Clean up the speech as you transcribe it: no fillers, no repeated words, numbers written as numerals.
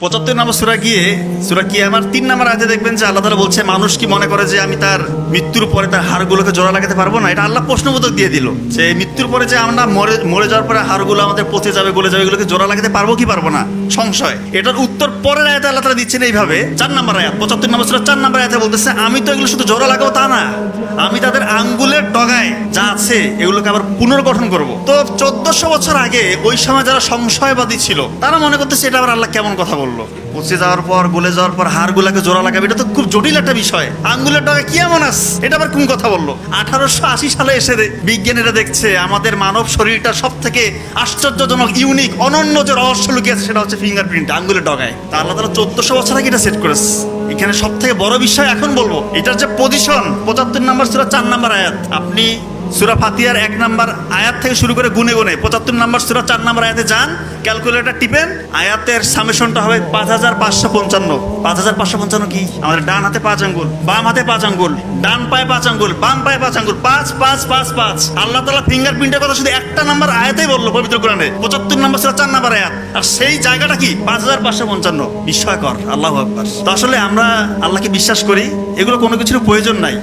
75 নম্বর সূরা গিয়ে সূরা কিয়ামার 3 নম্বর আয়াতে দেখবেন যে আল্লাহ তাআলা বলছে মানুষ কি মনে করে যে আমি তার মৃত্যুর পরে তার হাড়গুলোকে জোড়া লাগাতে পারবো না। এটা আল্লাহ প্রশ্নবোধক দিয়ে দিল যে মৃত্যুর পরে যে আমরা মরে যাওয়ার পরে হাড়গুলো আমাদের পচে যাবে, গলে যাবে, এগুলোকে জোড়া লাগাতে পারবো কি পারবো না সংশয়। এটার উত্তর পরের আয়াতে আল্লাহ তাআলা দিচ্ছেন এইভাবে 4 নম্বর আয়াত 75 নম্বর সূরা 4 নম্বর আয়াতে বলতেছে আমি তো এগুলো শুধু জোড়া লাগাবো তা না, আমি তাদের আঙ্গুলের ডগায় যা আছে এগুলোকে আবার পুনর্গঠন করব। তো 1400 বছর আগে ওই সময় যারা সংশয়বাদী ছিল তারা মনে করতেছে এটা আবার আল্লাহ কেমন কথা বললো, পচে যাওয়ার পর গলে যাওয়ার পর হাড়গুলাকে জোড়া লাগাবে, এটা তো খুব জটিল একটা বিষয়, আঙ্গুলের ডগায় কি এমন আছে, এটা আবার কোন কথা বললো। 1880 সালে এসে বিজ্ঞানীরা দেখছে আমাদের মানব শরীরটা সব থেকে আশ্চর্যজনক ইউনিক অনন্য যে রহস্য লুকিয়ে আছে সেটা হচ্ছে ফিঙ্গারপ্রিন্ট, আঙ্গুলের ডগায়। তা আল্লাহ তাআলা 1400 বছর আগে এটা সেট করেছে। এখানে সব থেকে বড় বিষয় এখন বলবো এটার যে পজিশন 75 নম্বর সূরা 4 নম্বর আয়াত, আপনি সূরা ফাতিহার 1 নম্বর আয়াত থেকে শুরু করে গুনে গুনে 75 নম্বর সূরা 4 নম্বর আয়াতে যান, ক্যালকুলেটর টিপেন, আয়াতের সামেশনটা হবে 5555। 5555 কি? আমাদের ডান হাতে 5 আঙ্গুল, বাম হাতে 5 আঙ্গুল, ডান পায়ে 5 আঙ্গুল, বাম পায়ে 5 আঙ্গুল, 5 5 5 5। আল্লাহ তাআলা ফিঙ্গারপ্রিন্টের কথা শুধু একটা নাম্বার আয়াতেই বললো পবিত্র কোরআনে 75 নম্বর সূরা 4 নম্বর আয়াত, আর সেই জায়গাটা কি 5555। বিস্ময়কর, আল্লাহু আকবার। তো আসলে আমরা আল্লাহকে বিশ্বাস করি, এগুলো কোনো কিছুর প্রয়োজন নাই।